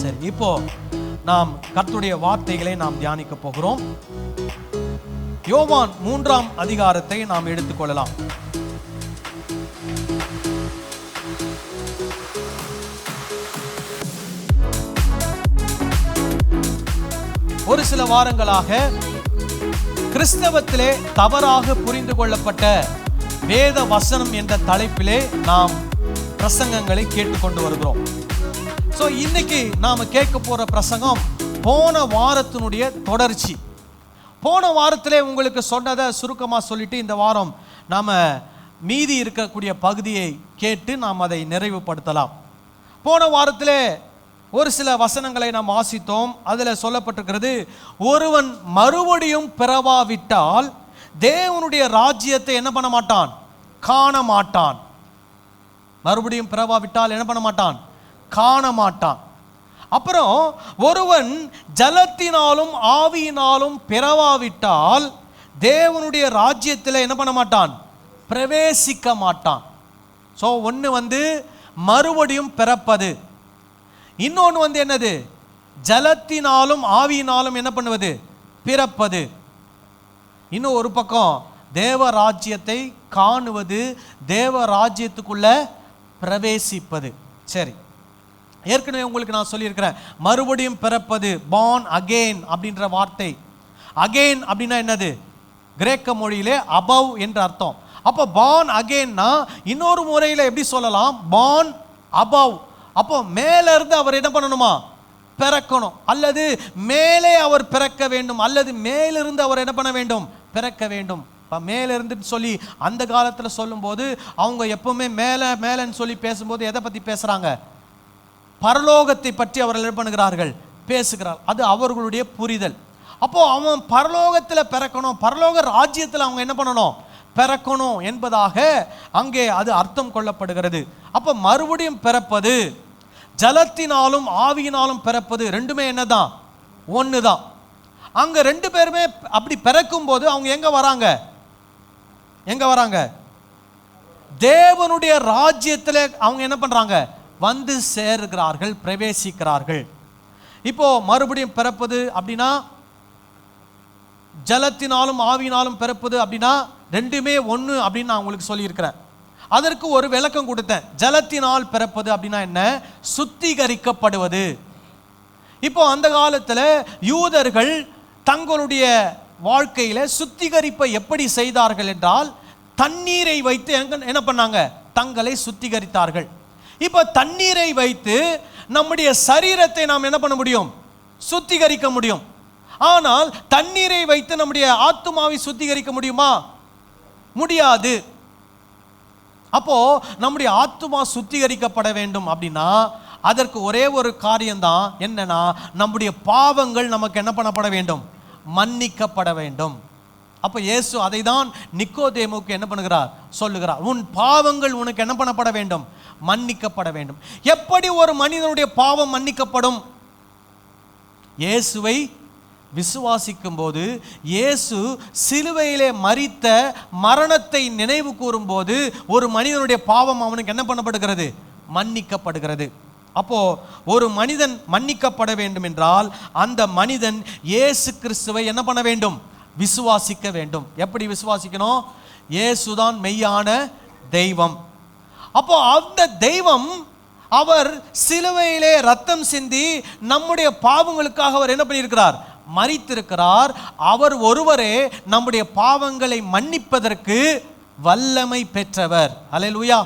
சரி, இப்போ நாம் கர்த்தருடைய வார்த்தைகளை நாம் தியானிக்க போகிறோம். யோவான் 3ஆம் அதிகாரத்தை நாம் எடுத்துக்கொள்ளலாம். ஒரு சில வாரங்களாக கிறிஸ்தவத்திலே தவறாக புரிந்து கொள்ளப்பட்ட வேத வசனம் என்ற தலைப்பிலே நாம் பிரசங்கங்களை கேட்டுக்கொண்டு வருகிறோம். ஸோ இன்னைக்கு நாம் கேட்க போகிற பிரசங்கம் போன வாரத்தினுடைய தொடர்ச்சி. போன வாரத்திலே உங்களுக்கு சொன்னதை சுருக்கமாக சொல்லிட்டு இந்த வாரம் நாம் மீதி இருக்கக்கூடிய பகுதியை கேட்டு நாம் அதை நிறைவுபடுத்தலாம். போன வாரத்திலே ஒரு சில வசனங்களை நாம் வாசித்தோம். அதில் சொல்லப்பட்டிருக்கிறது, ஒருவன் மறுபடியும் பிறவாவிட்டால் தேவனுடைய ராஜ்யத்தை என்ன பண்ண மாட்டான்? காண மாட்டான். மறுபடியும் பிறவாவிட்டால் என்ன பண்ண மாட்டான்? காண மாட்டான். அப்புறம் ஒருவன் ஜலத்தினாலும் ஆவியினாலும் பிறவாவிட்டால் தேவனுடைய ராஜ்யத்தில் என்ன பண்ண மாட்டான்? பிரவேசிக்க மாட்டான். ஸோ ஒன்று மறுபடியும் பிறப்பது, இன்னொன்று என்னது? ஜலத்தினாலும் ஆவியினாலும் என்ன பண்ணுவது? பிறப்பது. இன்னும் ஒரு பக்கம் தேவ ராஜ்யத்தை காணுவது, தேவ ராஜ்யத்துக்குள்ள பிரவேசிப்பது. சரி, ஏற்கனவே உங்களுக்கு நான் சொல்லியிருக்கிறேன், மறுபடியும் பிறப்பது, born again அப்படின்ற வார்த்தை. அகெயின் அப்படின்னா என்னது? கிரேக்க மொழியிலே அபவ் என்ற அர்த்தம். அப்போ born againனா இன்னொரு முறையில் எப்படி சொல்லலாம்? born above. அப்போ மேலே இருந்து அவர் என்ன பண்ணணுமா? பிறக்கணும். அல்லது மேலே அவர் பிறக்க வேண்டும், அல்லது மேலிருந்து அவர் என்ன பண்ண வேண்டும்? பிறக்க வேண்டும். மேலிருந்து சொல்லி அந்த காலத்தில் சொல்லும்போது அவங்க எப்பவுமே மேலே மேலேன்னு சொல்லி பேசும்போது எதை பற்றி பேசுகிறாங்க? பரலோகத்தை பற்றி அவர்கள் என்ன பண்ணுகிறார்கள்? பேசுகிறார். அது அவர்களுடைய புரிதல். அப்போ அவன் பரலோகத்தில் பிறக்கணும், பரலோக ராஜ்யத்தில் அவங்க என்ன பண்ணணும்? பிறக்கணும் என்பதாக அங்கே அது அர்த்தம் கொள்ளப்படுகிறது. அப்போ மறுபடியும் பிறப்பது, ஜலத்தினாலும் ஆவியினாலும் பிறப்பது, ரெண்டுமே என்னதான்? ஒன்று தான். அங்கே ரெண்டு பேருமே அப்படி பிறக்கும் போது அவங்க எங்கே வராங்க? எங்கே வராங்க? தேவனுடைய ராஜ்யத்தில் அவங்க என்ன பண்ணுறாங்க? வந்து சேருகிறார்கள், பிரவேசிக்கிறார்கள். இப்போ மறுபடியும் பிறப்பது அப்படின்னா, ஜலத்தினாலும் ஆவியினாலும் பிறப்பது அப்படின்னா ரெண்டுமே ஒன்று அப்படின்னு நான் உங்களுக்கு சொல்லியிருக்கிறேன். அதற்கு ஒரு விளக்கம் கொடுத்தேன். ஜலத்தினால் பிறப்பது அப்படின்னா என்ன? சுத்திகரிக்கப்படுவது. இப்போ அந்த காலத்தில் யூதர்கள் தங்களுடைய வாழ்க்கையில் சுத்திகரிப்பை எப்படி செய்தார்கள் என்றால், தண்ணீரை வைத்து என்ன பண்ணாங்க? தங்களை சுத்திகரித்தார்கள். இப்போ தண்ணீரை வைத்து நம்முடைய சரீரத்தை நாம் என்ன பண்ண முடியும்? சுத்திகரிக்க முடியும். ஆனால் தண்ணீரை வைத்து நம்முடைய ஆத்துமாவை சுத்திகரிக்க முடியுமா? முடியாது. அப்போ நம்முடைய ஆத்துமா சுத்திகரிக்கப்பட வேண்டும் அப்படின்னா அதற்கு ஒரே ஒரு காரியம்தான். என்னன்னா, நம்முடைய பாவங்கள் நமக்கு என்ன பண்ணப்பட வேண்டும்? மன்னிக்கப்பட வேண்டும். அப்போ இயேசு அதை தான் நிக்கோதேமுக்கு என்ன பண்ணுகிறார்? சொல்லுகிறார், உன் பாவங்கள் உனக்கு என்ன பண்ணப்பட வேண்டும்? மன்னிக்கப்பட வேண்டும். எப்படி ஒரு மனிதனுடைய பாவம் மன்னிக்கப்படும்? இயேசுவை விசுவாசிக்கும் போது, இயேசு சிலுவையிலே மரித்த மரணத்தை நினைவு கூறும்போது ஒரு மனிதனுடைய பாவம் அவனுக்கு என்ன பண்ணப்படுகிறது? மன்னிக்கப்படுகிறது. அப்போ ஒரு மனிதன் மன்னிக்கப்பட வேண்டும் என்றால் அந்த மனிதன் இயேசு கிறிஸ்துவை என்ன பண்ண வேண்டும்? விசுவாசிக்க வேண்டும். எப்படி விசுவாசிக்கணும்? இயேசுதான் மெய்யான தெய்வம். அப்போ அந்த தெய்வம் அவர் சிலுவையிலே ரத்தம் சிந்தி நம்முடைய பாவங்களுக்காக அவர் என்ன பண்ணியிருக்கிறார்? மரித்திருக்கிறார். அவர் ஒருவரே நம்முடைய பாவங்களை மன்னிப்பதற்கு வல்லமை பெற்றவர். அல்லேலூயா.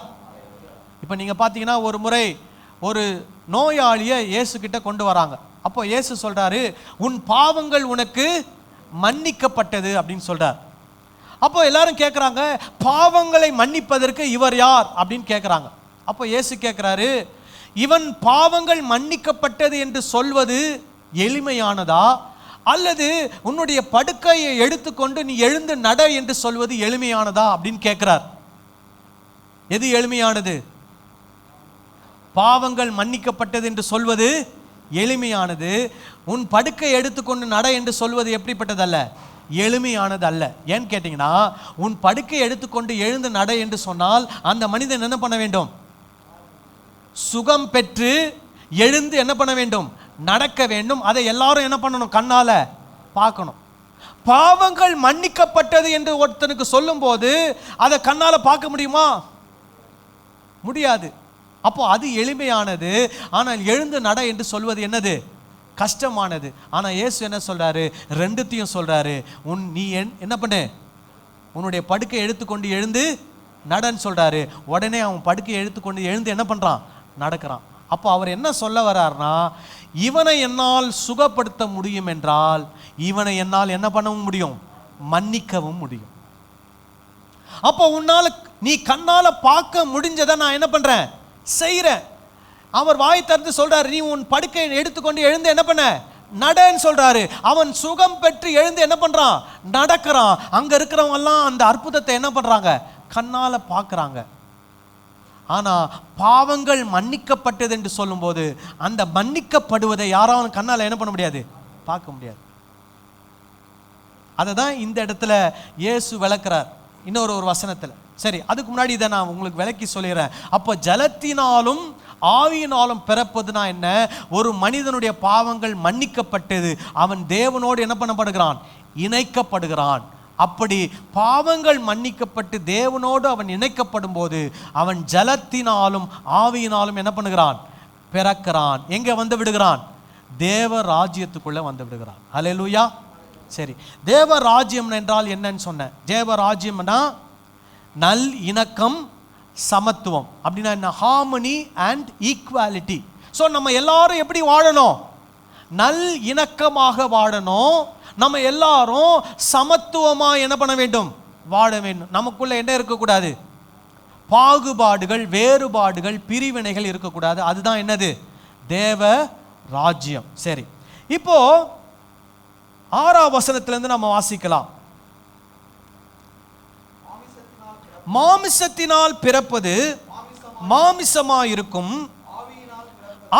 இப்போ நீங்கள் பார்த்தீங்கன்னா, ஒரு முறை ஒரு நோயாளியை இயேசு கிட்ட கொண்டு வராங்க. அப்போ இயேசு சொல்றாரு, உன் பாவங்கள் உனக்கு மன்னிக்கப்பட்டது அப்படின்னு சொல்றார். அப்போ எல்லாரும் கேட்குறாங்க, பாவங்களை மன்னிப்பதற்கு இவர் யார் அப்படின்னு கேட்குறாங்க. அப்போ இயேசு கேட்குறாரு, இவன் பாவங்கள் மன்னிக்கப்பட்டது என்று சொல்வது எளிமையானதா, அல்லது உன்னுடைய படுக்கையை எடுத்துக்கொண்டு நீ எழுந்து நட என்று சொல்வது எளிமையானதா அப்படின்னு கேட்கிறார். எது எளிமையானது? பாவங்கள் மன்னிக்கப்பட்டது என்று சொல்வது எளிமையானது. உன் படுக்கை எடுத்துக்கொண்டு நட என்று சொல்வது எப்படிப்பட்டதல்ல? எளிமையானது அல்ல. ஏன்னு கேட்டீங்கன்னா, உன் படுக்கை எடுத்துக்கொண்டு எழுந்து நட என்று சொன்னால் அந்த மனிதன் என்ன பண்ண வேண்டும்? சுகம் பெற்று எழுந்து என்ன பண்ண வேண்டும்? நடக்க வேண்டும். அதை எல்லாரும் என்ன பண்ணணும்? கண்ணால பார்க்கணும். பாவங்கள் மன்னிக்கப்பட்டது என்று ஒருத்தனுக்கு சொல்லும் போது அதை கண்ணால பார்க்க முடியுமா? முடியாது. அப்போ அது எளிமையானது. ஆனால் எழுந்து நட என்று சொல்வது என்னது? கஷ்டமானது. ஆனால் இயேசு என்ன சொல்றாரு? ரெண்டுத்தையும் சொல்றாரு. நீ என்ன பண்ணு? உன்னுடைய படுக்கை எடுத்துக்கொண்டு எழுந்து நடன்னு சொல்றாரு. உடனே அவன் படுக்கையை எடுத்துக்கொண்டு எழுந்து என்ன பண்றான்? நடக்கிறான். அப்போ அவர் என்ன சொல்ல வர்றாருனா, இவனை என்னால் சுகப்படுத்த முடியும் என்றால் இவனை என்னால் என்ன பண்ணவும் முடியும்? மன்னிக்கவும் முடியும். அப்போ உன்னால நீ கண்ணால பார்க்க முடிஞ்சதை நான் என்ன பண்றேன்? செய்கிறேன். அவர் வாய் திறந்து சொல்றாரு, நீ உன் படுக்கையை எடுத்துக்கொண்டு எழுந்து என்ன பண்ண? நடன்னு சொல்றாரு. அவன் சுகம் பெற்று எழுந்து என்ன பண்றான்? நடக்கிறான். அங்க இருக்கிறவங்க எல்லாம் அந்த அற்புதத்தை என்ன பண்றாங்க? கண்ணால பார்க்கறாங்க. ஆனா பாவங்கள் மன்னிக்கப்பட்டது என்று சொல்லும்போது அந்த மன்னிக்கப்படுவதை யாராலும் கண்ணால என்ன பண்ண முடியாது? பார்க்க முடியாது. அதை தான் இந்த இடத்துல இயேசு விளக்குறார் இன்னொரு வசனத்துல. சரி, அதுக்கு முன்னாடி இதை நான் உங்களுக்கு விளக்கி சொல்லிடுறேன். அப்போ ஜலத்தினாலும் ஆவியினாலும் பிறப்பதுனா என்ன? ஒரு மனிதனுடைய பாவங்கள் மன்னிக்கப்பட்டது, அவன் தேவனோடு என்ன பண்ணப்படுகிறான்? இணைக்கப்படுகிறான். அப்படி பாவங்கள் மன்னிக்கப்பட்டு தேவனோடு அவன் இணைக்கப்படும் போது அவன் ஜலத்தினாலும் ஆவியினாலும் என்ன பண்ணுகிறான்? பிறக்கிறான். எங்க வந்து விடுகிறான்? தேவ ராஜ்யத்துக்குள்ள வந்து விடுகிறான். ஹல்லேலூயா. சரி, தேவ ராஜ்யம் என்றால் என்னன்னு சொன்னேன். தேவ ராஜ்யம்னா நல் இணக்கம் சமத்துவம். அப்படின்னா என்ன? Harmony and equality. ஸோ நம்ம எல்லாரும் எப்படி வாழணும்? நல் இணக்கமாக வாழணும். நம்ம எல்லாரும் சமத்துவமா என்ன பண்ண வேண்டும்? வாழ வேண்டும். நமக்குள்ள என்ன இருக்கக்கூடாது? பாகுபாடுகள், வேறுபாடுகள், பிரிவினைகள் இருக்கக்கூடாது. அதுதான் என்னது? தேவ ராஜ்யம். சரி, இப்போ 6ஆம் வசனத்திலிருந்து நம்ம வாசிக்கலாம். மாமிசத்தினால் பிறப்பது மாமிசமாயிருக்கும்,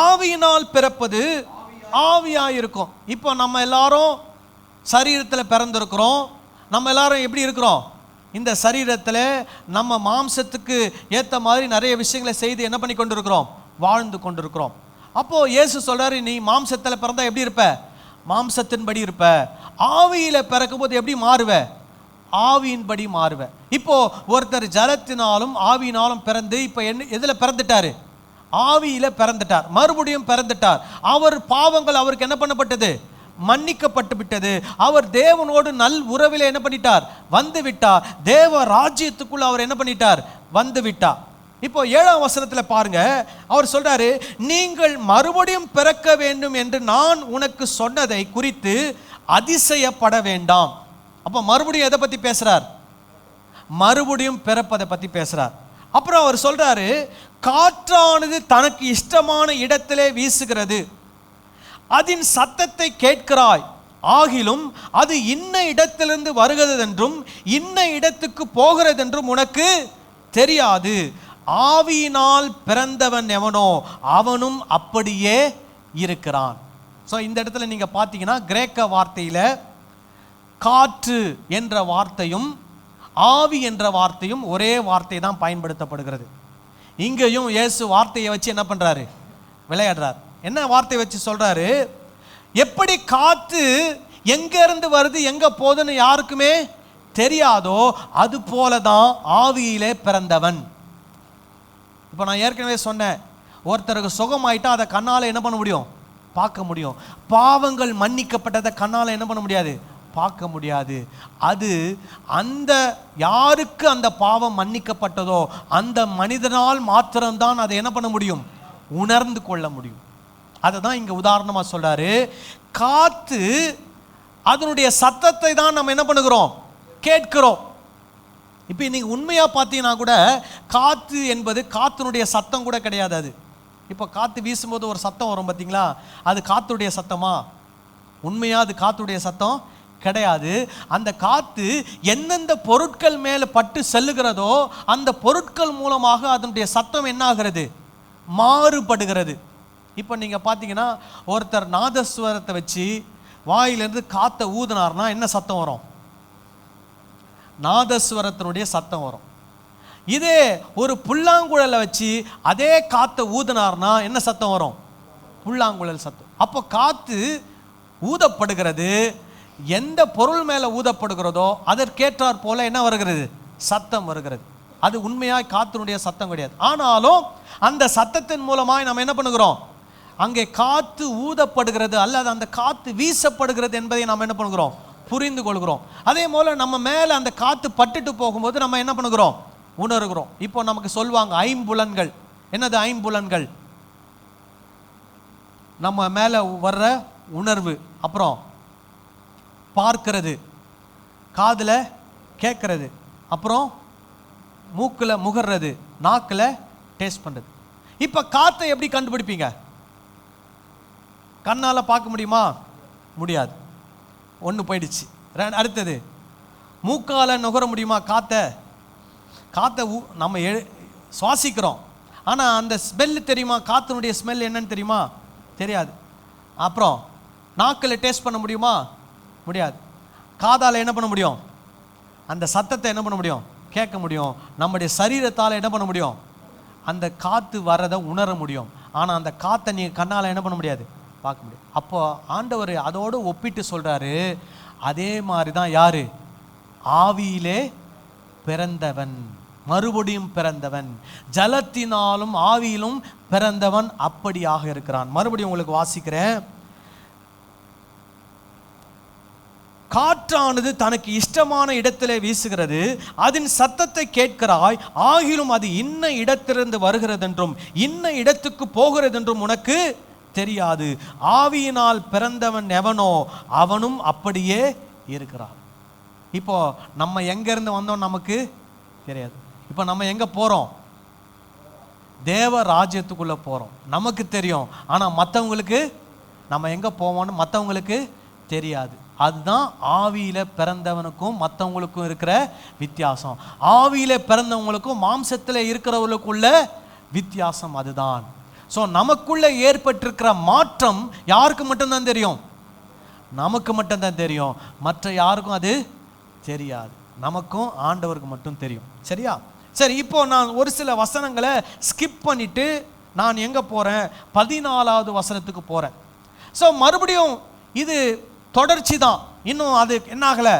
ஆவியினால் பிறப்பது ஆவியாயிருக்கும். இப்போ நம்ம எல்லாரும் சரீரத்தில் பிறந்திருக்கிறோம். நம்ம எல்லாரும் எப்படி இருக்கிறோம்? இந்த சரீரத்தில் நம்ம மாம்சத்துக்கு ஏற்ற மாதிரி நிறைய விஷயங்களை செய்து என்ன பண்ணி கொண்டு இருக்கிறோம்? வாழ்ந்து கொண்டிருக்கிறோம். அப்போது இயேசு சொல்கிறாரு, நீ மாம்சத்தில் பிறந்தா எப்படி இருப்ப? மாம்சத்தின்படி இருப்ப. ஆவியில் பிறக்கும் போது எப்படி மாறுவ? ஆவியின்படி மாறுவ. இப்போ ஒருத்தர் ஜலத்தினாலும் ஆவியினாலும் பிறந்து இப்போ என்ன எதில் பிறந்துட்டாரு? ஆவியில் பிறந்துட்டார். மறுபடியும் பிறந்துட்டார். அவர் பாவங்கள் அவருக்கு என்ன பண்ணப்பட்டது? மன்னிக்கப்பட்டு விட்டது. அவர் தேவனோடு நல் உறவில் என்ன பண்ணிட்டார்? வந்து விட்டார். தேவ ராஜ்யத்துக்குள்ள அவர் என்ன பண்ணிட்டார்? வந்து விட்டார். இப்போ 7ஆம் வசனத்தில் பாருங்க, அவர் சொல்றாரு, நீங்கள் மறுபடியும் பிறக்க வேண்டும் என்று நான் உனக்கு சொன்னதை குறித்து அதிசயப்பட வேண்டாம். அப்போ மறுபடியும் எதை பத்தி பேசுறார்? மறுபடியும் பிறப்பதை பத்தி பேசுறார். அப்புறம் அவர் சொல்றாரு, காற்றானது தனக்கு இஷ்டமான இடத்திலே வீசுகிறது, அதன் சத்தத்தை கேட்கிறாய், ஆகிலும் அது இன்ன இடத்திலிருந்து வருகிறதென்றும் இன்ன இடத்துக்கு போகிறதென்றும் உனக்கு தெரியாது. ஆவியினால் பிறந்தவன் எவனோ அவனும் அப்படியே இருக்கிறான். ஸோ இந்த இடத்துல நீங்க பார்த்தீங்கன்னா கிரேக்க வார்த்தையில காற்று என்ற வார்த்தையும் ஆவி என்ற வார்த்தையும் ஒரே வார்த்தை தான் பயன்படுத்தப்படுகிறது. இங்கேயும் இயேசு வார்த்தையை வச்சு என்ன பண்றாரு? விளையாடுறார். என்ன வார்த்தை வச்சு சொல்றாரு? எப்படி காற்று எங்க இருந்து வருது எங்க போகுதுன்னு யாருக்குமே தெரியாதோ அது போலதான் ஆவியிலே பிறந்தவன். இப்போ நான் ஏற்கனவே சொன்னேன், ஒருத்தருக்கு சுகமாயிட்டா அதை கண்ணால் என்ன பண்ண முடியும்? பார்க்க முடியும். பாவங்கள் மன்னிக்கப்பட்டதை கண்ணால் என்ன பண்ண முடியாது? பார்க்க முடியாது. அது அந்த யாருக்கு அந்த பாவம் மன்னிக்கப்பட்டதோ அந்த மனிதனால் மாத்திரம்தான் அதை என்ன பண்ண முடியும்? உணர்ந்து கொள்ள முடியும். அதை தான் இங்கே உதாரணமாக சொல்றாரு. காற்று அதனுடைய சத்தத்தை தான் நம்ம என்ன பண்ணுகிறோம்? கேட்கிறோம். இப்போ நீங்கள் உண்மையாக பார்த்தீங்கன்னா கூட காற்று என்பது காற்றினுடைய சத்தம் கூட கிடையாது. அது இப்போ காற்று வீசும்போது ஒரு சத்தம் வரும் பார்த்தீங்களா? அது காற்றுடைய சத்தமா? உண்மையாக அது காற்றுடைய சத்தம் கிடையாது. அந்த காற்று எந்தெந்த பொருட்கள் மேலே பட்டு செல்லுகிறதோ அந்த பொருட்கள் மூலமாக அதனுடைய சத்தம் என்ன ஆகிறது? மாறுபடுகிறது. இப்போ நீங்கள் பார்த்தீங்கன்னா ஒருத்தர் நாதஸ்வரத்தை வச்சு வாயிலிருந்து காற்றை ஊதினார்னா என்ன சத்தம் வரும்? நாதஸ்வரத்தினுடைய சத்தம் வரும். இதே ஒரு புல்லாங்குழலை வச்சு அதே காற்றை ஊதினார்னா என்ன சத்தம் வரும்? புல்லாங்குழல் சத்தம். அப்போ காற்று ஊதப்படுகிறது, எந்த பொருள் மேலே ஊதப்படுகிறதோ அதற்கேற்றாற் போல என்ன வருகிறது? சத்தம் வருகிறது. அது உண்மையாய் காற்றினுடைய சத்தம் கிடையாது. ஆனாலும் அந்த சத்தத்தின் மூலமாய் நம்ம என்ன பண்ணுகிறோம்? அங்கே காற்று ஊதப்படுகிறது அல்லது அந்த காற்று வீசப்படுகிறது என்பதை நாம் என்ன பண்ணுகிறோம்? புரிந்து கொள்கிறோம். அதே போல் நம்ம மேலே அந்த காற்று பட்டுட்டு போகும்போது நம்ம என்ன பண்ணுகிறோம்? உணர்கிறோம். இப்போ நமக்கு சொல்லுவாங்க ஐம்புலன்கள். என்னது ஐம்புலன்கள்? நம்ம மேலே வர்ற உணர்வு, அப்புறம் பார்க்கிறது, காதில் கேட்கறது, அப்புறம் மூக்கில் முகர்றது, நாக்கில் டேஸ்ட் பண்ணுறது. இப்போ காற்றை எப்படி கண்டுபிடிப்பீங்க? கண்ணால் பார்க்க முடியுமா? முடியாது. ஒன்று போயிடுச்சு. அடுத்தது மூக்கால் நுகர முடியுமா? காற்றை நம்ம சுவாசிக்கிறோம், ஆனால் அந்த ஸ்மெல்லு தெரியுமா? காற்றினுடைய ஸ்மெல் என்னன்னு தெரியுமா? தெரியாது. அப்புறம் நாக்கில் டேஸ்ட் பண்ண முடியுமா? முடியாது. காதால் என்ன பண்ண முடியும்? அந்த சத்தத்தை என்ன பண்ண முடியும்? கேட்க முடியும். நம்முடைய சரீரத்தால் என்ன பண்ண முடியும்? அந்த காற்று வரதை உணர முடியும். ஆனால் அந்த காற்றை நீங்கள் கண்ணால் என்ன பண்ண முடியாது? பார்க்க முடியும். அப்போ ஆண்டவர் அதோடு ஒப்பிட்டு சொல்கிறாரு, அதே மாதிரி தான் யார்? ஆவியிலே பிறந்தவன், மறுபடியும் பிறந்தவன், ஜலத்தினாலும் ஆவியிலும் பிறந்தவன் அப்படியாக இருக்கிறான். மறுபடியும் உங்களுக்கு வாசிக்கிறேன். காற்றானது தனக்கு இஷ்டமான இடத்திலே வீசுகிறது, அதன் சத்தத்தை கேட்கிறாய், ஆகிலும் அது இன்ன இடத்திலிருந்து வருகிறது என்றும் இன்ன இடத்துக்கு போகிறது என்றும் உனக்கு தெரியாது. ஆவியினால் பிறந்தவன் எவனோ அவனும் அப்படியே இருக்கிறான். இப்போ நம்ம எங்கிருந்து வந்தோம் நமக்கு தெரியாது. இப்போ நம்ம எங்க போறோம்? தேவ ராஜ்யத்துக்குள்ள போறோம். நமக்கு தெரியும், ஆனா மற்றவங்களுக்கு நம்ம எங்க போவோம்னு மற்றவங்களுக்கு தெரியாது. அதுதான் ஆவியில பிறந்தவனுக்கும் மற்றவங்களுக்கும் இருக்கிற வித்தியாசம். ஆவியில பிறந்தவங்களுக்கும் மாம்சத்தில் இருக்கிறவர்களுக்குள்ள வித்தியாசம் அதுதான். ஸோ நமக்குள்ள ஏற்பட்டிருக்கிற மாற்றம் யாருக்கு மட்டும்தான் தெரியும்? நமக்கு மட்டும்தான் தெரியும். மற்ற யாருக்கும் அது தெரியாது. நமக்கும் ஆண்டவருக்கு மட்டும் தெரியும். சரியா? சரி, இப்போ நான் ஒரு சில வசனங்களை ஸ்கிப் பண்ணிட்டு நான் எங்க போறேன்? 14வது வசனத்துக்கு போறேன். ஸோ மறுபடியும் இது தொடர்ச்சி தான். இன்னும் அது என்ன ஆகலை?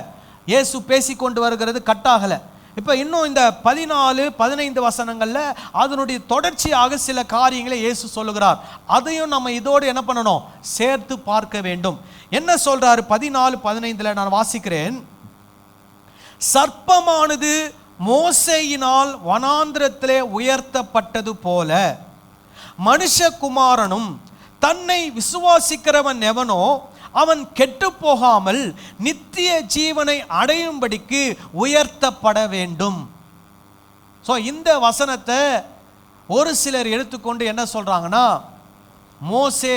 இயேசு பேசிக்கொண்டு வருகிறது கட்டாகலை. இப்போ இன்னும் இந்த 14, 15 வசனங்களில் அதனுடைய தொடர்ச்சியாக சில காரியங்களை இயேசு சொல்லுகிறார். அதையும் நம்ம இதோடு என்ன பண்ணணும்? சேர்த்து பார்க்க வேண்டும். என்ன சொல்றாரு? 14, 15 நான் வாசிக்கிறேன். சர்ப்பமானது மோசேயினால் வனாந்திரத்திலே உயர்த்தப்பட்டது போல மனுஷகுமாரனும் தன்னை விசுவாசிக்கிறவன் எவனோ அவன் கெட்டு போகாமல் நித்திய ஜீவனை அடையும்படிக்கு உயர்த்தப்பட வேண்டும். ஸோ இந்த வசனத்தை ஒரு சிலர் எடுத்துக்கொண்டு என்ன சொல்றாங்கன்னா, மோசே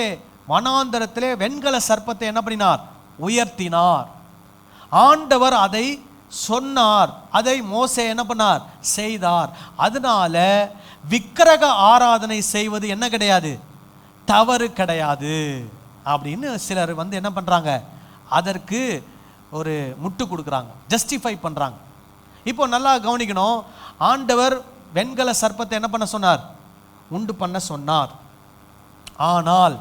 வனாந்தரத்திலே வெண்கல சர்ப்பத்தை என்ன பண்ணினார்? உயர்த்தினார். ஆண்டவர் அதை சொன்னார், அதை மோசே என்ன பண்ணார்? செய்தார். அதனால விக்கிரக ஆராதனை செய்வது என்ன கிடையாது? தவறு கிடையாது அப்படின்னு சிலர் என்ன பண்றாங்க? அதற்கு ஒரு முட்டு கொடுக்குறாங்க, ஜஸ்டிஃபை பண்றாங்க. இப்போ நல்லா கவனிக்கணும். ஆண்டவர் வெண்கல சர்ப்பத்தை என்ன பண்ண சொன்னார்? உண்டு பண்ண சொன்னார். ஆனால்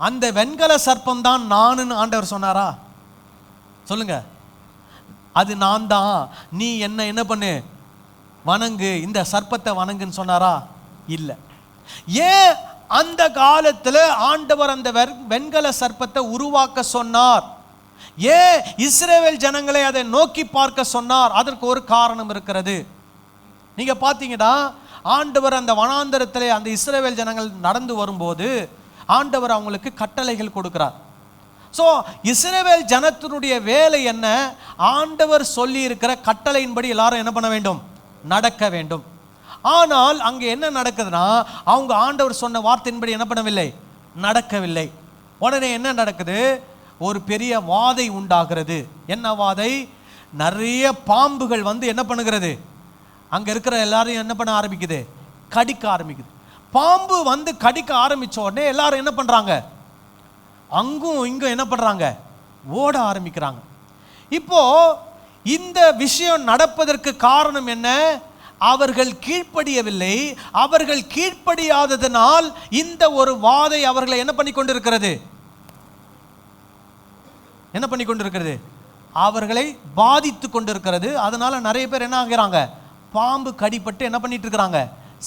அந்த வெண்கல சர்ப்பம் தான் நானுன்னு ஆண்டவர் சொன்னாரா? சொல்லுங்க. அது நான் தான், நீ என்ன பண்ணு, வணங்கு, இந்த சர்ப்பத்தை வணங்குன்னு சொன்னாரா? இல்லை. ஏன் அந்த காலத்தில் ஆண்டவர் அந்த வெண்கல சர்ப்பத்தை உருவாக்க சொன்னார்? ஏன் இஸ்ரவேல் ஜனங்களை அதை நோக்கி பார்க்க சொன்னார்? அதற்கு ஒரு காரணம் இருக்கிறது. நீங்க பார்த்தீங்கன்னா, ஆண்டவர் அந்த வனாந்தரத்திலே அந்த இஸ்ரவேல் ஜனங்கள் நடந்து வரும்போது ஆண்டவர் அவங்களுக்கு கட்டளைகள் கொடுக்கிறார். ஸோ இஸ்ரவேல் ஜனத்தினுடைய வேலை என்ன? ஆண்டவர் சொல்லி இருக்கிற கட்டளையின்படி எல்லாரும் என்ன பண்ண வேண்டும்? நடக்க வேண்டும். ஆனால் அங்கே என்ன நடக்குதுன்னா, அவங்க ஆண்டவர் சொன்ன வார்த்தையின்படி என்ன பண்ணவில்லை? நடக்கவில்லை. உடனே என்ன நடக்குது? ஒரு பெரிய வாதை உண்டாகிறது. என்ன வாதை? நிறைய பாம்புகள் என்ன பண்ணுகிறது? அங்கே இருக்கிற எல்லாரையும் என்ன பண்ண ஆரம்பிக்குது? கடிக்க ஆரம்பிக்குது. பாம்பு கடிக்க ஆரம்பிச்ச உடனே எல்லாரும் என்ன பண்றாங்க? அங்கும் இங்கும் என்ன பண்றாங்க? ஓட ஆரம்பிக்கிறாங்க. இப்போ இந்த விஷயம் நடப்பதற்கு காரணம் என்ன? அவர்கள் கீழ்ப்படியவில்லை. அவர்கள் கீழ்ப்படியாததனால் இந்த ஒரு வாதை அவர்களை என்ன பண்ணி கொண்டிருக்கிறது? என்ன பண்ணி கொண்டிருக்கிறது? அவர்களை பாதித்து கொண்டிருக்கிறது. அதனால நிறைய பேர் என்ன ஆகிறாங்க? பாம்பு கடிப்பட்டு என்ன பண்ணிட்டு இருக்கிறாங்க?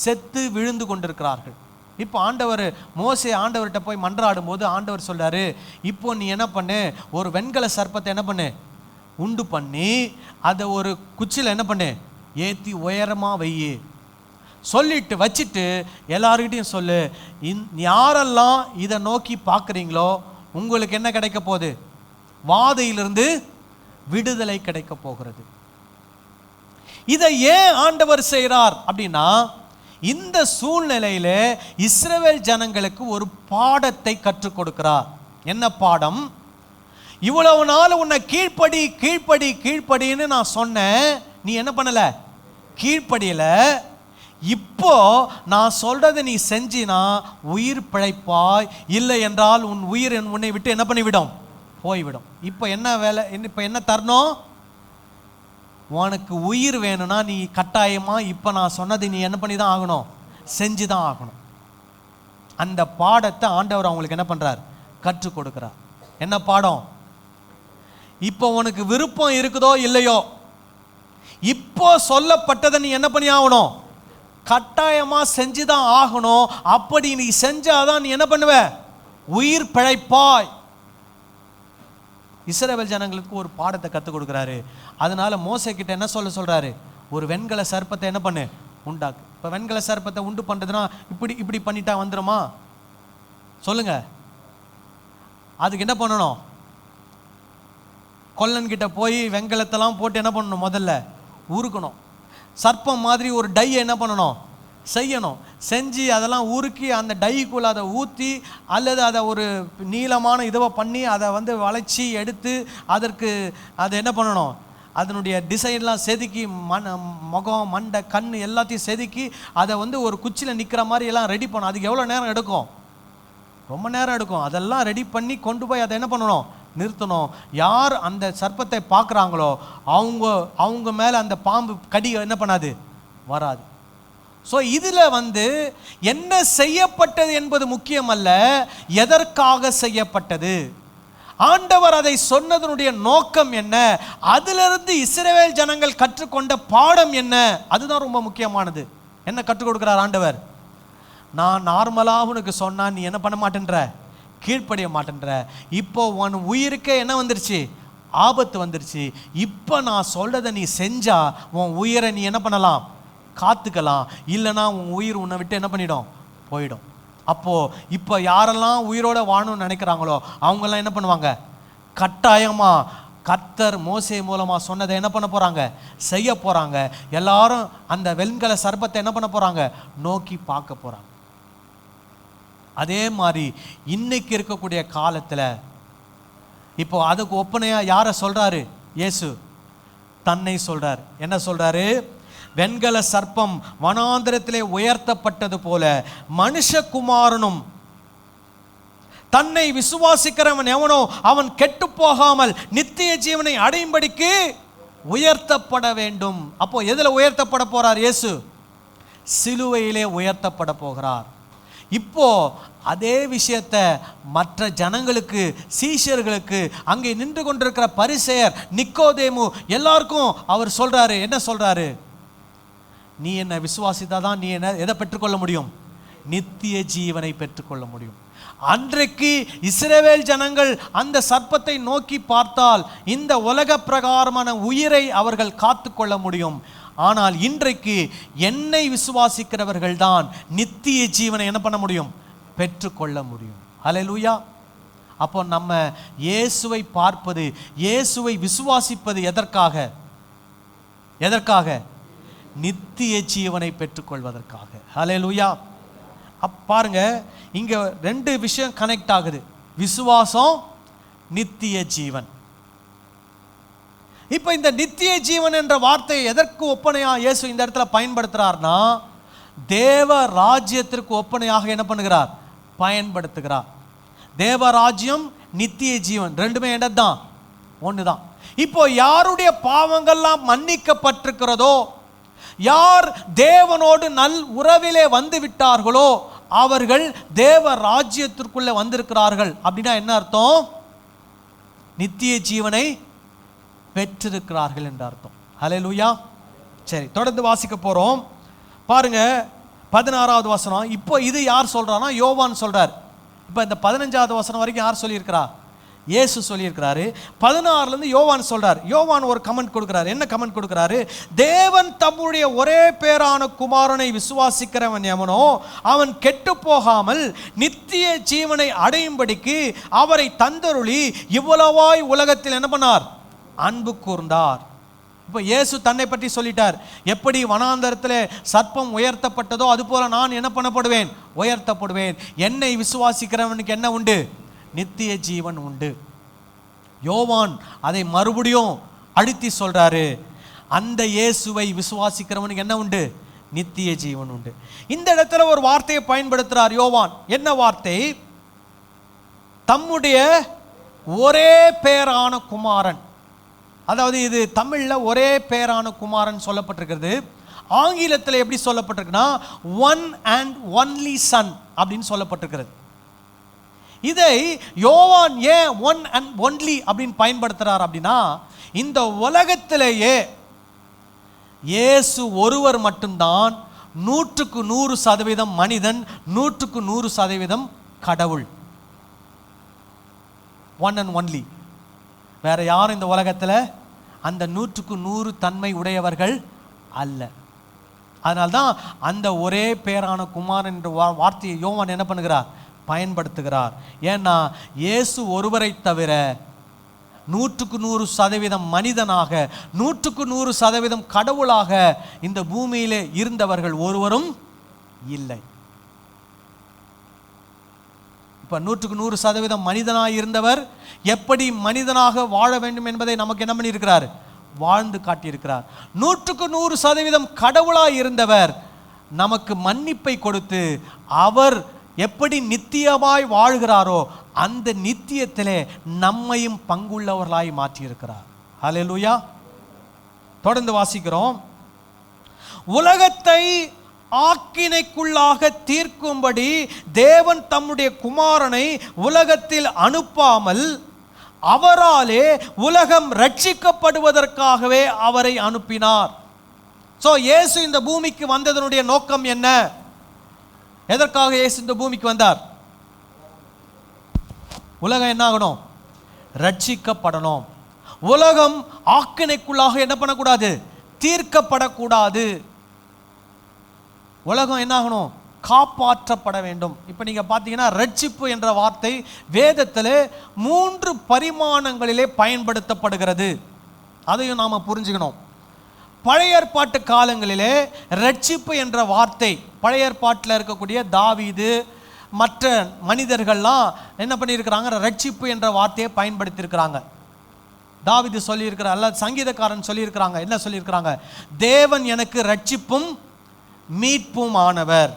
செத்து விழுந்து கொண்டிருக்கிறார்கள். இப்போ ஆண்டவர் மோசே ஆண்டவர்கிட்ட போய் மன்றாடும் போது ஆண்டவர் சொல்றாரு, இப்போ நீ என்ன பண்ணு, ஒரு வெண்கல சர்ப்பத்தை என்ன பண்ணு, உண்டு பண்ணி அதை ஒரு குச்சியில் என்ன பண்ணு, ஏற்றி உயரமாக வையி சொல்லிட்டு வச்சுட்டு எல்லாருக்கிட்டையும் சொல்லு, யாரெல்லாம் இதை நோக்கி பார்க்குறீங்களோ உங்களுக்கு என்ன கிடைக்க போகுது? வாதையிலிருந்து விடுதலை கிடைக்க போகிறது. இதை ஏன் ஆண்டவர் செய்கிறார் அப்படின்னா, இந்த சூழ்நிலையில இஸ்ரவேல் ஜனங்களுக்கு ஒரு பாடத்தை கற்றுக் கொடுக்கிறார். என்ன பாடம்? இவ்வளவு நாள் உன்னை கீழ்ப்படி கீழ்ப்படி கீழ்ப்படின்னு நான் சொன்னேன், நீ என்ன பண்ணல? கீழ்ப்படியல. இப்போ நான் சொல்றதை நீ செஞ்சினா உயிர் பிழைப்பாய், இல்லை என்றால் உன் உயிர் உன்னை விட்டு என்ன பண்ணிவிடும்? போய்விடும். இப்போ என்ன வேலை? இப்போ என்ன தரணும்? உனக்கு உயிர் வேணும்னா நீ கட்டாயமா இப்போ நான் சொன்னதை நீ என்ன பண்ணி தான் ஆகணும்? செஞ்சு தான் ஆகணும். அந்த பாடத்தை ஆண்டவர் அவங்களுக்கு என்ன பண்றார்? கற்றுக் கொடுக்கிறார். என்ன பாடம்? இப்போ உனக்கு விருப்பம் இருக்குதோ இல்லையோ, இப்போ சொல்லப்பட்டதை நீ என்ன பண்ணி ஆகணும்? கட்டாயமா செஞ்சுதான் ஆகணும். அப்படி நீ செஞ்சாதான் நீ என்ன பண்ணுவ? உயிர் பிழைப்பாய். இஸ்ரவேல் ஜனங்களுக்கு ஒரு பாடத்தை கற்றுக் கொடுக்குறாரு. அதனால மோசே கிட்ட என்ன சொல்றாரு? ஒரு வெண்கல சர்ப்பத்தை என்ன பண்ணு, உண்டாக்கு. இப்போ வெண்கல சர்ப்பத்தை உண்டு பண்ணுறதுனா இப்படி இப்படி பண்ணிட்டா வந்துடுமா? சொல்லுங்க. அதுக்கு என்ன பண்ணணும்? கொல்லன்கிட்ட போய் வெண்கலத்தெல்லாம் போட்டு என்ன பண்ணணும்? முதல்ல உருக்கணும். சர்ப்பம் மாதிரி ஒரு டையை என்ன பண்ணணும்? செய்யணும். செஞ்சு அதெல்லாம் உருக்கி அந்த டைக்குள்ள அதை ஊற்றி அல்லது அதை ஒரு நீளமான இதுவை பண்ணி அதை வந்து வளைச்சி எடுத்து அதற்கு அதை என்ன பண்ணணும்? அதனுடைய டிசைன்லாம் செதுக்கி முகம் மண்டை கண் எல்லாத்தையும் செதுக்கி அதை வந்து ஒரு குச்சியில் நிற்கிற மாதிரி எல்லாம் ரெடி பண்ணணும். அதுக்கு எவ்வளோ நேரம் எடுக்கும்? ரொம்ப நேரம் எடுக்கும். அதெல்லாம் ரெடி பண்ணி கொண்டு போய் அதை என்ன பண்ணணும்? நிறுத்தணும். யார் அந்த சர்ப்பத்தை பார்க்குறாங்களோ அவங்க மேலே அந்த பாம்பு கடி என்ன பண்ணாது? வராது. ஸோ இதில் வந்து என்ன செய்யப்பட்டது என்பது முக்கியம் அல்ல, எதற்காக செய்யப்பட்டது, ஆண்டவர் அதை சொன்னதனுடைய நோக்கம் என்ன, அதிலிருந்து இஸ்ரவேல் ஜனங்கள் கற்றுக்கொண்ட பாடம் என்ன, அதுதான் ரொம்ப முக்கியமானது. என்ன கற்றுக் கொடுக்கிறார் ஆண்டவர்? நான் நார்மலாக உனக்கு சொன்னா நீ என்ன பண்ண மாட்டேன்ற, கீழ்ப்படிய மாட்டேன்ற. இப்போ உன் உயிருக்கே என்ன வந்துருச்சு? ஆபத்து வந்துருச்சு. இப்போ நான் சொல்றதை நீ செஞ்சா உன் உயிரை நீ என்ன பண்ணலாம்? காத்துக்கலாம். இல்லைன்னா உன் உயிர் உன்னை விட்டு என்ன பண்ணிடும்? போயிடும். அப்போ இப்போ யாரெல்லாம் உயிரோட வாழணும்னு நினைக்கிறாங்களோ அவங்கெல்லாம் என்ன பண்ணுவாங்க? கட்டாயமா கர்த்தர் மோசே மூலமா சொன்னதை என்ன பண்ண போறாங்க? செய்ய போறாங்க. எல்லாரும் அந்த வெண்கல சர்ப்பத்தை என்ன பண்ண போறாங்க? நோக்கி பார்க்க போறாங்க. அதே மாதிரி இன்னைக்கு இருக்கக்கூடிய காலத்துல இப்போ அதுக்கு ஒப்பனையா யாரை சொல்றாரு? இயேசு தன்னை சொல்றார். என்ன சொல்றாரு? வெண்கல சர்ப்பம் வனாந்திரத்திலே உயர்த்தப்பட்டது போல மனுஷகுமாரனும் தன்னை விசுவாசிக்கிறவன் எவனோ அவன் கெட்டு போகாமல் நித்திய ஜீவனை அடையும்படிக்கு உயர்த்தப்பட வேண்டும். அப்போ எதுல உயர்த்தப்பட போறார் இயேசு? சிலுவையிலே உயர்த்தப்பட போகிறார். இப்போ அதே விஷயத்தை மற்ற ஜனங்களுக்கு, சீஷர்களுக்கு, அங்கே நின்று கொண்டிருக்கிற பரிசேயர், நிக்கோதேமு எல்லாருக்கும் அவர் சொல்றாரு. என்ன சொல்றாரு? நீ என்ன விசுவாசித்தாதான் நீ என்ன எதை பெற்றுக்கொள்ள முடியும்? நித்திய ஜீவனை பெற்றுக்கொள்ள முடியும். அன்றைக்கு இஸ்ரவேல் ஜனங்கள் அந்த சர்ப்பத்தை நோக்கி பார்த்தால் இந்த உலக பிரகாரமான உயிரை அவர்கள் காத்து கொள்ள முடியும். ஆனால் இன்றைக்கு என்னை விசுவாசிக்கிறவர்கள் தான் நித்திய ஜீவனை என்ன பண்ண முடியும்? பெற்றுக்கொள்ள முடியும். ஹல்லேலூயா. அப்போ நம்ம இயேசுவை பார்ப்பது, இயேசுவை விசுவாசிப்பது எதற்காக? எதற்காக? நித்திய ஜீவனை பெற்றுக்கொள்வதற்காக. ஹல்லேலூயா. பாருங்க, இங்க ரெண்டு விஷயம் கனெக்ட் ஆகுது. விசுவாசம், நித்திய ஜீவன். இப்ப இந்த நித்திய ஜீவன் என்ற வார்த்தையை எதற்கு ஒப்பனையா இயேசு இந்த இடத்துல பயன்படுத்துறார்னா, தேவ ராஜ்யத்திற்கு ஒப்பனையாக என்ன பண்ணுகிறார்? பயன்படுத்துகிறார். தேவ ராஜ்யம், நித்திய ஜீவன் ரெண்டுமே ஒண்ணுதான். இப்போ யாருடைய பாவங்கள்லாம் மன்னிக்கப்பட்டிருக்கிறதோ, யார் தேவனோடு நல் உறவிலே வந்து விட்டார்களோ அவர்கள் தேவ ராஜ்யத்திற்குள்ள வந்திருக்கிறார்கள். அப்படின்னா என்ன அர்த்தம்? நித்திய ஜீவனை பெற்றிருக்கிறார்கள் என்ற அர்த்தம். ஹல்லேலூயா. சரி, தொடர்ந்து வாசிக்க போறோம். பாருங்க 16வது வசனம். இப்போ இது யார் சொல்றானா? யோவான் சொல்றார். இப்போ இந்த 15வது வசனம் வரைக்கும் யார் சொல்லியிருக்கிறா? இயேசு சொல்லியிருக்கிறாரு. 16லேருந்து யோவான் சொல்றார். யோவான் ஒரு கமெண்ட் கொடுக்கிறார். என்ன கமெண்ட் கொடுக்கிறாரு? தேவன் தம்முடைய ஒரே பேரான குமாரனை விசுவாசிக்கிறவன் எவனோ அவன் கெட்டு போகாமல் நித்திய ஜீவனை அடையும்படிக்கு அவரை தந்தருளி இவ்வளவாய் உலகத்தில் என்ன பண்ணார்? அன்பு கூர்ந்தார். இப்போ இயேசு தன்னை பற்றி சொல்லிட்டார். எப்படி வனாந்தரத்தில் சர்ப்பம் உயர்த்தப்பட்டதோ அதுபோல நான் என்ன பண்ணப்படுவேன்? உயர்த்தப்படுவேன். என்னை விசுவாசிக்கிறவனுக்கு என்ன உண்டு? நித்திய ஜீவன் உண்டு. யோவான் அதை மறுபடியும் அழுத்தி சொல்றாரு. அந்த இயேசுவை விசுவாசிக்கிறவனுக்கு என்ன உண்டு? நித்திய ஜீவன் உண்டு. இந்த இடத்துல ஒரு வார்த்தையை பயன்படுத்துறார் யோவான். என்ன வார்த்தை? தம்முடைய ஒரே பேரான குமாரன். அதாவது இது தமிழ்ல ஒரே பேரான குமாரன் சொல்லப்பட்டிருக்கிறது. ஆங்கிலத்தில் எப்படி சொல்லப்பட்டிருக்குன்னா ஒன் அண்ட் ஒன்லி சன் அப்படின்னு சொல்லப்பட்டிருக்கிறது. இதை யோவான் ஏன் ஒன் அண்ட் ஒன்லி அப்படின்னு பயன்படுத்துறார் அப்படின்னா, இந்த உலகத்திலேயே இயேசு ஒருவர் மட்டும்தான் 100% மனிதன், 100% கடவுள். One and only. வேற யாரும் இந்த உலகத்தில் அந்த 100% தன்மை உடையவர்கள் அல்ல. அதனால்தான் அந்த ஒரே பேரான குமாரன் என்ற வார்த்தையை யோவான் என்ன பண்ணுகிறார்? பயன்படுத்துகிறார். ஏன்னா இயேசு ஒருவரை தவிர 100% மனிதனாக 100% கடவுளாக இந்த பூமியிலே இருந்தவர்கள் ஒருவரும் இல்லை. இப்ப 100% மனிதனாக இருந்தவர் எப்படி மனிதனாக வாழ வேண்டும் என்பதை நமக்கு என்ன பண்ணியிருக்கிறார்? வாழ்ந்து காட்டியிருக்கிறார். 100% கடவுளாக இருந்தவர் நமக்கு மன்னிப்பை கொடுத்து அவர் எப்படி நித்தியமாய் வாழ்கிறாரோ அந்த நித்தியத்திலே நம்மையும் பங்குள்ளவர்களாய் மாற்றியிருக்கிறார். ஹல்லேலூயா. தொடர்ந்து வாசிக்கிறோம். உலகத்தை ஆக்கினைக்குள்ளாக தீர்க்கும்படி தேவன் தம்முடைய குமாரனை உலகத்தில் அனுப்பாமல் அவராலே உலகம் ரட்சிக்கப்படுவதற்காகவே அவரை அனுப்பினார். சோ இயேசு இந்த பூமிக்கு வந்ததனுடைய நோக்கம் என்ன? எதற்காக இயேசு இந்த பூமிக்கு வந்தார்? உலகம் என்ன ஆகணும்? ரட்சிக்கப்படணும். உலகம் ஆக்கினைக்குள்ளாக என்ன பண்ணக்கூடாது? தீர்க்கப்படக்கூடாது. உலகம் என்ன ஆகணும்? காப்பாற்றப்பட வேண்டும். இப்போ நீங்க பார்த்தீங்கன்னா ரட்சிப்பு என்ற வார்த்தை வேதத்தில் 3 பரிமாணங்களிலே பயன்படுத்தப்படுகிறது. அதையும் நாம புரிஞ்சுக்கணும். பழைய ஏற்பாட்டு காலங்களிலே ரட்சிப்பு என்ற வார்த்தை, பழைய ஏற்பாட்டில் இருக்கக்கூடிய தாவீது மற்ற மனிதர்கள்லாம் என்ன பண்ணியிருக்கிறாங்க? ரட்சிப்பு என்ற வார்த்தையை பயன்படுத்தியிருக்கிறாங்க. தாவீது சொல்லியிருக்கிறார், அல்ல சங்கீதக்காரன் சொல்லியிருக்கிறாங்க. என்ன சொல்லியிருக்கிறாங்க? தேவன் எனக்கு ரட்சிப்பும் மீட்பும் ஆனவர்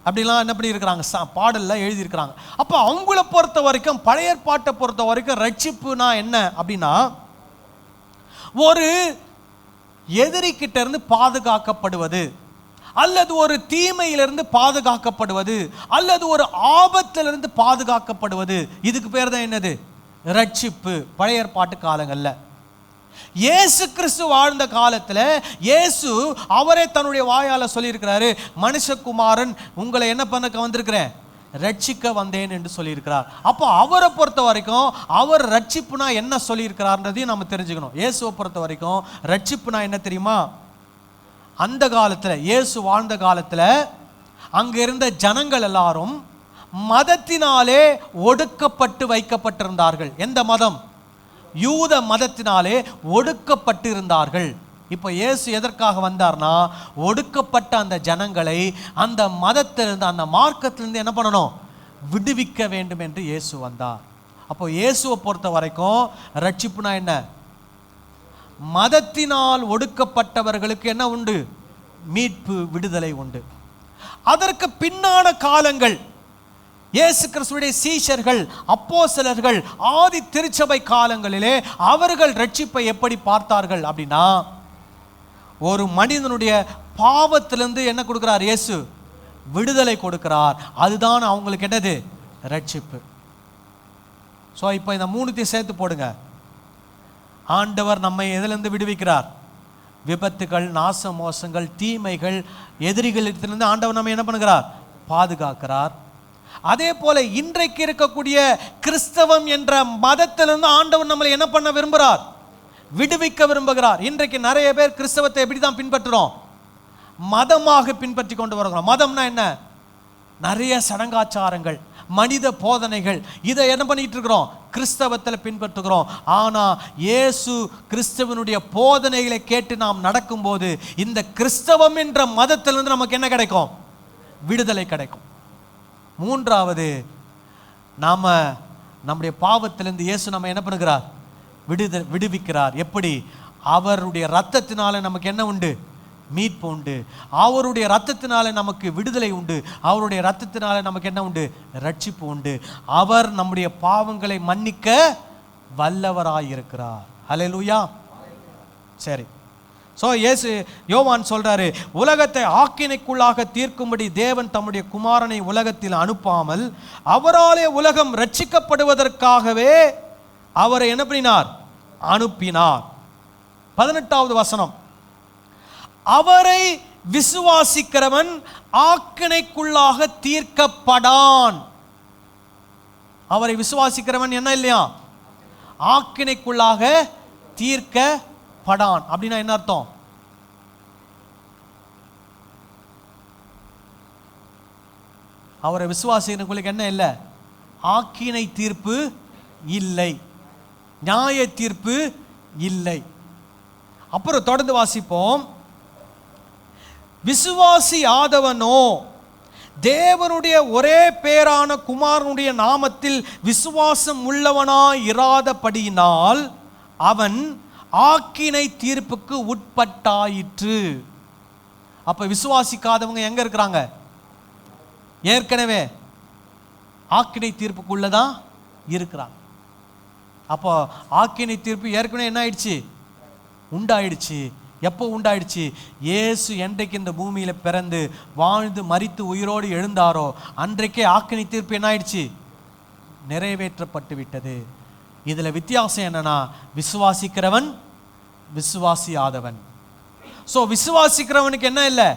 அப்படிலாம் என்ன பண்ணியிருக்கிறாங்க? பாடல்ல எழுதியிருக்கிறாங்க. அப்போ அவங்கள பொறுத்த வரைக்கும், பழைய ஏற்பாட்டை பொறுத்த வரைக்கும் ரட்சிப்புனா என்ன அப்படின்னா, ஒரு எதிரிக்கிட்ட இருந்து பாதுகாக்கப்படுவது, அல்லது ஒரு தீமையிலிருந்து பாதுகாக்கப்படுவது, அல்லது ஒரு ஆபத்திலிருந்து பாதுகாக்கப்படுவது. இதுக்கு பேர் தான் என்னது? ரட்சிப்பு. பழைய ஏற்பாட்டு காலங்கள்ல இயேசு கிறிஸ்து வாழ்ந்த காலத்தில் இயேசு அவரே தன்னுடைய வாயால சொல்லியிருக்கிறாரு, மனுஷகுமாரன் உங்களை என்ன பண்ண வந்திருக்கிறேன்? ரட்சிக்க வந்தேன் என்று சொல்லியிருக்கிறார். அப்போ அவரை பொறுத்த வரைக்கும் அவர் ரட்சிப்புனா என்ன சொல்லியிருக்கிறார்ன்றதையும் நம்ம தெரிஞ்சுக்கணும். இயேசுவை பொறுத்த வரைக்கும் ரட்சிப்புனா என்ன தெரியுமா? அந்த காலத்தில், இயேசு வாழ்ந்த காலத்தில் அங்க இருந்த ஜனங்கள் எல்லாரும் மதத்தினாலே ஒடுக்கப்பட்டு வைக்கப்பட்டிருந்தார்கள். எந்த மதம்? யூத மதத்தினாலே ஒடுக்கப்பட்டு இருந்தார்கள். இப்போ இயேசு எதற்காக வந்தார்னா, ஒடுக்கப்பட்ட அந்த ஜனங்களை அந்த மதத்திலிருந்து, அந்த மார்க்கத்திலிருந்து என்ன பண்ணணும்? விடுவிக்க வேண்டும் என்று இயேசு வந்தார். அப்போ இயேசுவை பொறுத்த வரைக்கும் ரட்சிப்புனா என்ன? மதத்தினால் ஒடுக்கப்பட்டவர்களுக்கு என்ன உண்டு? மீட்பு, விடுதலை உண்டு. அதற்கு பின்னான காலங்கள் இயேசு கிறிஸ்துவின் சீஷர்கள், அப்போஸ்தலர்கள், ஆதி திருச்சபை காலங்களிலே அவர்கள் ரட்சிப்பை எப்படி பார்த்தார்கள் அப்படின்னா, ஒரு மனிதனுடைய பாவத்திலிருந்து என்ன கொடுக்கிறார்? இயேசு விடுதலை கொடுக்கிறார். அதுதான் அவங்களுக்கு என்னது? ரட்சிப்பு. ஸோ இப்போ இந்த மூணுத்தையும் சேர்த்து போடுங்க. ஆண்டவர் நம்மை எதிலிருந்து விடுவிக்கிறார்? விபத்துகள், நாச மோசங்கள், தீமைகள், எதிரிகளிடத்திலிருந்து ஆண்டவர் நம்ம என்ன பண்ணுகிறார்? பாதுகாக்கிறார். அதே போல இன்றைக்கு இருக்கக்கூடிய கிறிஸ்தவம் என்ற மதத்திலிருந்து ஆண்டவர் நம்மளை என்ன பண்ண விரும்புகிறார்? விடுவிக்க விரும்புகிறார். இன்றைக்கு நிறைய பேர் கிறிஸ்தவத்தை எப்படி தான் பின்பற்றுறோம்? மதமாக பின்பற்றி கொண்டு வருகிறோம். மதம்னா என்ன? நிறைய சடங்காச்சாரங்கள், மனித போதனைகள், இதை என்ன பண்ணிட்டு இருக்கிறோம்? கிறிஸ்தவத்தில் பின்பற்றுகிறோம். ஆனால் இயேசு கிறிஸ்தவனுடைய போதனைகளை கேட்டு நாம் நடக்கும்போது இந்த கிறிஸ்தவம் என்ற மதத்திலிருந்து நமக்கு என்ன கிடைக்கும்? விடுதலை கிடைக்கும். மூன்றாவது, நம்முடைய பாவத்திலிருந்து இயேசு நம்ம என்ன பண்ணுகிறார்? விடுவிக்கிறார். எப்படி? அவருடைய இரத்தத்தினால நமக்கு என்ன உண்டு? மீட்பு உண்டு. அவருடைய இரத்தத்தினால நமக்கு விடுதலை உண்டு. அவருடைய இரத்தத்தினால நமக்கு என்ன உண்டு? ரட்சிப்பு உண்டு. அவர் நம்முடைய பாவங்களை மன்னிக்க வல்லவராயிருக்கிறார். ஹல்லேலூயா. சரி, ஸோ யோவான் சொல்றாரு, உலகத்தை ஆக்கினைக்குள்ளாக தீர்க்கும்படி தேவன் தம்முடைய குமாரனை உலகத்தில் அனுப்பாமல் அவராலே உலகம் ரட்சிக்கப்படுவதற்காகவே அவரை என்ன பண்ணினார்? அனுப்பினார். 18வது வசனம், அவரை விசுவாசிக்கிறவன் ஆக்கினைக்குள்ளாக தீர்க்கப்படான். அவரை விசுவாசிக்கிறவன் என்ன இல்லையா? ஆக்கினைக்குள்ளாக தீர்க்கப்படான். அப்படின்னா என்ன அர்த்தம்? அவரை விசுவாசிக்கிறவங்களுக்கு என்ன இல்லை? ஆக்கினை தீர்ப்பு இல்லை, நியாய தீர்ப்பு இல்லை. அப்புறம் தொடர்ந்து வாசிப்போம். விசுவாசி ஆதவனோ தேவனுடைய ஒரே பேரான குமாரனுடைய நாமத்தில் விசுவாசம் உள்ளவனாய் இராதபடியினால் அவன் ஆக்கினை தீர்ப்புக்கு உட்பட்டாயிற்று. அப்ப விசுவாசிக்காதவங்க எங்க இருக்கிறாங்க? ஏற்கனவே ஆக்கினை தீர்ப்புக்குள்ளதான் இருக்கிறாங்க. அப்போ ஆக்கினை தீர்ப்பு ஏற்கனவே என்ன ஆயிடுச்சு? உண்டாயிடுச்சு. எப்போ உண்டாயிடுச்சு? இயேசு என்றைக்கு இந்த பூமியில் பிறந்து வாழ்ந்து மரித்து உயிரோடு எழுந்தாரோ அன்றைக்கே ஆக்கினை தீர்ப்பு என்ன ஆயிடுச்சு? நிறைவேற்றப்பட்டு விட்டது. இதில் வித்தியாசம் என்னன்னா, விசுவாசிக்கிறவன் விசுவாசி ஆதவன். ஸோ விசுவாசிக்கிறவனுக்கு என்ன இல்லை?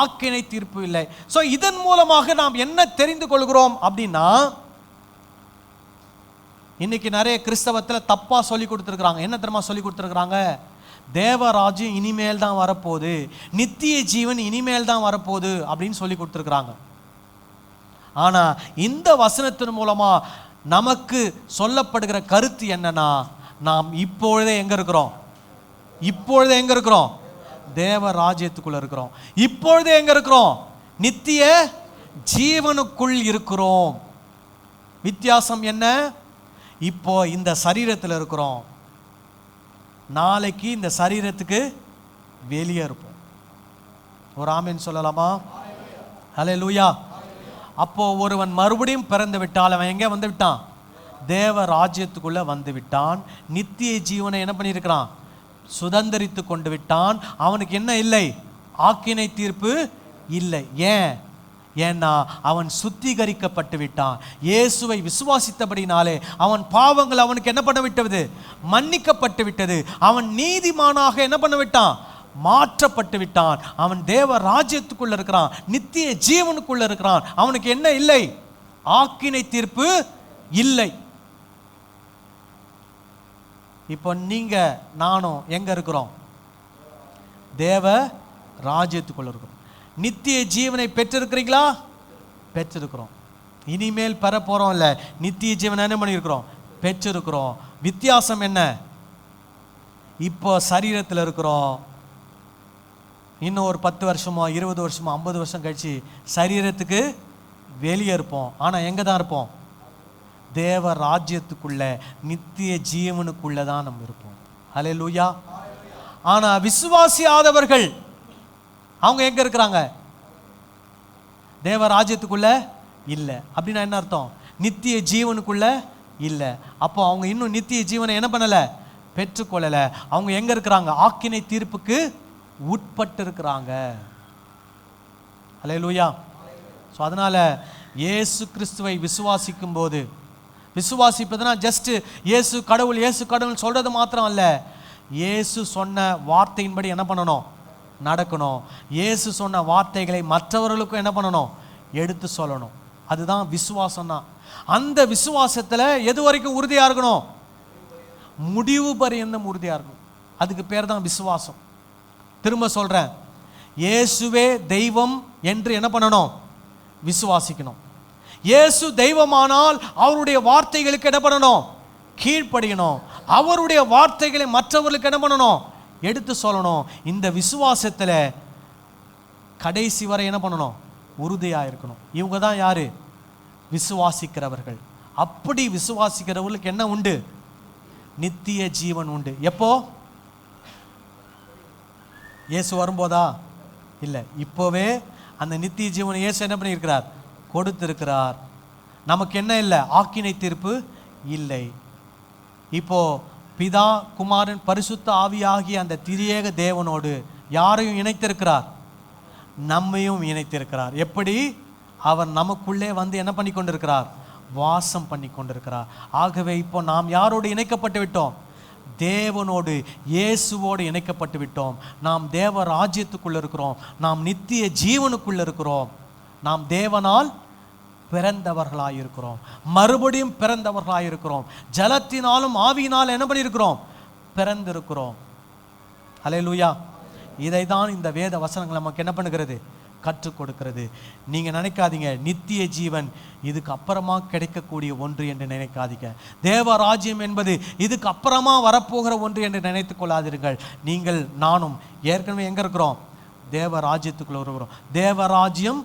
ஆக்கினை தீர்ப்பு இல்லை. ஸோ இதன் மூலமாக நாம் என்ன தெரிந்து கொள்கிறோம் அப்படின்னா, இன்னைக்கு நிறைய கிறிஸ்தவத்தில் தப்பாக சொல்லி கொடுத்துருக்குறாங்க. என்ன தெரியுமா சொல்லி கொடுத்துருக்குறாங்க? தேவராஜ்யம் இனிமேல் தான் வரப்போகுது, நித்திய ஜீவன் இனிமேல் தான் வரப்போகுது அப்படின்னு சொல்லி கொடுத்துருக்குறாங்க. ஆனால் இந்த வசனத்தின் மூலமாக நமக்கு சொல்லப்படுகிற கருத்து என்னன்னா, நாம் இப்பொழுதே எங்கே இருக்கிறோம்? இப்பொழுதே எங்கே இருக்கிறோம்? தேவ ராஜ்யத்துக்குள்ள இருக்கிறோம். இப்பொழுதே எங்கே இருக்கிறோம்? நித்திய ஜீவனுக்குள் இருக்கிறோம். வித்தியாசம் என்ன? இப்போ இந்த சரீரத்தில் இருக்கிறோம், நாளைக்கு இந்த சரீரத்துக்கு வெளியே இருப்போம். ஒரு ஆமென் சொல்லலாமா? ஹல்லேலூயா. அப்போ ஒருவன் மறுபடியும் பிறந்து விட்டால் அவன் எங்கே வந்து விட்டான்? தேவ ராஜ்யத்துக்குள்ள வந்து விட்டான். நித்திய ஜீவனை என்ன பண்ணியிருக்கிறான்? சுதந்திரித்து கொண்டு விட்டான். அவனுக்கு என்ன இல்லை? ஆக்கினை தீர்ப்பு இல்லை. ஏன்னா அவன் சுத்திகரிக்கப்பட்டு விட்டான். இயேசுவை விசுவாசித்தபடினாலே அவன் பாவங்கள் அவனுக்கு என்ன பண்ண விட்டது? மன்னிக்கப்பட்டு விட்டது. அவன் நீதிமானாக என்ன பண்ண விட்டான்? மாற்றப்பட்டு விட்டான். அவன் தேவ ராஜ்யத்துக்குள்ள இருக்கிறான், நித்திய ஜீவனுக்குள்ள இருக்கிறான். அவனுக்கு என்ன இல்லை? ஆக்கினை தீர்ப்பு இல்லை. இப்போ நீங்க நானும் எங்க இருக்கிறோம்? தேவ ராஜ்யத்துக்குள்ள இருக்கிறோம். நித்திய ஜீவனை பெற்றிருக்கிறீங்களா? பெற்றிருக்கிறோம். இனிமேல் பெற போறோம் இல்ல, நித்திய ஜீவனை என்ன பண்ணியிருக்கிறோம்? பெற்றிருக்கிறோம். வித்தியாசம் என்ன? இப்போ சரீரத்தில் இருக்கிறோம், இன்னும் ஒரு 10 வருஷமோ 20 வருஷமோ 50 வருஷம் கழிச்சு சரீரத்துக்கு வெளியே இருப்போம். ஆனால் எங்கே தான் இருப்போம்? தேவ ராஜ்யத்துக்குள்ள நித்திய ஜீவனுக்குள்ள தான் நம்ம இருப்போம். ஹல்லேலூயா. ஆனால் விசுவாசியாதவர்கள் அவங்க எங்க இருக்கிறாங்க? தேவ ராஜ்யத்துக்குள்ள இல்லை. அப்படின்னா என்ன அர்த்தம்? நித்திய ஜீவனுக்குள்ள இல்லை. அப்போ அவங்க இன்னும் நித்திய ஜீவனை என்ன பண்ணலை? பெற்றுக்கொள்ளலை. அவங்க எங்க இருக்கிறாங்க? ஆக்கினை தீர்ப்புக்கு உட்பட்டு இருக்கிறாங்க. அல்லேலூயா. ஸோ அதனால் இயேசு கிறிஸ்துவை விசுவாசிக்கும் போது, விசுவாசிப்பதுனா ஜஸ்ட் இயேசு கடவுள் இயேசு கடவுள் சொல்கிறது மாத்திரம் அல்ல, இயேசு சொன்ன வார்த்தையின்படி என்ன பண்ணணும்? நடக்கணும். இயேசு சொன்ன வார்த்தைகளை மற்றவர்களுக்கும் என்ன பண்ணணும்? எடுத்து சொல்லணும். அதுதான் விசுவாசம்னா. அந்த விசுவாசத்தில் எது வரைக்கும் உறுதியாக இருக்கணும்? முடிவு பரியந்தம் உறுதியாக இருக்கணும். அதுக்கு பேர் தான் விசுவாசம். திரும்ப சொல்கிறேன், இயேசுவே தெய்வம் என்று என்ன பண்ணணும்? விசுவாசிக்கணும். இயேசு தெய்வமானால் அவருடைய வார்த்தைகளுக்கு என்ன பண்ணணும்? கீழ்ப்படியணும். அவருடைய வார்த்தைகளை மற்றவர்களுக்கு என்ன பண்ணணும்? எடுத்து சொல்லணும். இந்த விசுவாசத்தில் கடைசி வரை என்ன பண்ணணும்? உறுதியாக இருக்கணும். இவங்க தான் யாரு? விசுவாசிக்கிறவர்கள். அப்படி விசுவாசிக்கிறவர்களுக்கு என்ன உண்டு? நித்திய ஜீவன் உண்டு. எப்போ? இயேசு வரும்போதா? இல்லை, இப்போவே அந்த நித்திய ஜீவனை இயேசு என்ன பண்ணியிருக்கிறார்? கொடுத்திருக்கிறார். நமக்கு என்ன இல்லை? ஆக்கினை தீர்ப்பு இல்லை. இப்போ பிதா குமாரன் பரிசுத்த ஆவியாகிய அந்த திரியேக தேவனோடு யாரையும் இணைத்திருக்கிறார்? நம்மையும் இணைத்திருக்கிறார். எப்படி? அவர் நமக்குள்ளே வந்து என்ன பண்ணி கொண்டிருக்கிறார்? வாசம் பண்ணி கொண்டிருக்கிறார். ஆகவே இப்போ நாம் யாரோடு இணைக்கப்பட்டு விட்டோம்? தேவனோடு, இயேசுவோடு இணைக்கப்பட்டு விட்டோம். நாம் தேவ ராஜ்யத்துக்குள்ள இருக்கிறோம். நாம் நித்திய ஜீவனுக்குள்ள இருக்கிறோம். நாம் தேவனால் பிறந்தவர்களாயிருக்கிறோம். மறுபடியும் பிறந்தவர்களாயிருக்கிறோம். ஜலத்தினாலும் ஆவியினால் என்ன பண்ணியிருக்கிறோம்? பிறந்திருக்கிறோம். அல்லேலூயா. இதை தான் இந்த வேத வசனங்கள் நமக்கு என்ன பண்ணுகிறது? கற்றுக் கொடுக்கிறது. நீங்கள் நினைக்காதீங்க நித்திய ஜீவன் இதுக்கு அப்புறமா கிடைக்கக்கூடிய ஒன்று என்று நினைக்காதீங்க. தேவ ராஜ்யம் என்பது இதுக்கு அப்புறமா வரப்போகிற ஒன்று என்று நினைத்து கொள்ளாதீர்கள். நீங்கள் நானும் ஏற்கனவே எங்கே இருக்கிறோம்? தேவ ராஜ்யத்துக்குள்ள இருக்கிறோம். தேவ ராஜ்யம்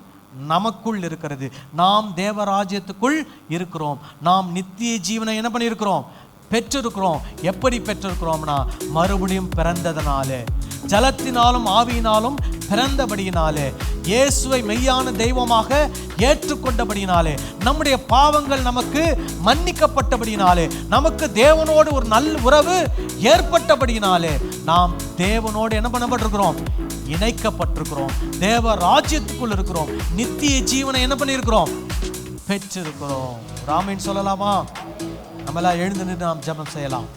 நமக்குள் இருக்கிறது. நாம் தேவ ராஜ்யத்துக்குள் இருக்கிறோம். நாம் நித்திய ஜீவனை என்ன பண்ணியிருக்கிறோம்? பெற்றிருக்கிறோம். எப்படி பெற்றிருக்கிறோம்னா, மறுபடியும் பிறந்ததனாலே, ஜலத்தினாலும் ஆவியினாலும் பிறந்தபடியினாலே, இயேசுவை மெய்யான தெய்வமாக ஏற்றுக்கொண்டபடியினாலே, நம்முடைய பாவங்கள் நமக்கு மன்னிக்கப்பட்டபடியினாலே, நமக்கு தேவனோடு ஒரு நல்ல உறவு ஏற்பட்டபடியினாலே, நாம் தேவனோடு என்ன பண்ணப்பட்டிருக்கிறோம்? இணைக்கப்பட்டிருக்கிறோம். தேவ ராஜ்யத்துக்குள் இருக்கிறோம். நித்திய ஜீவனை என்ன பண்ணியிருக்கிறோம்? பெற்றிருக்கிறோம். ராமேன் சொல்லலாமா? நம்மளாம் எழுந்து நின்று நாம் ஜெபம் செய்யலாம்.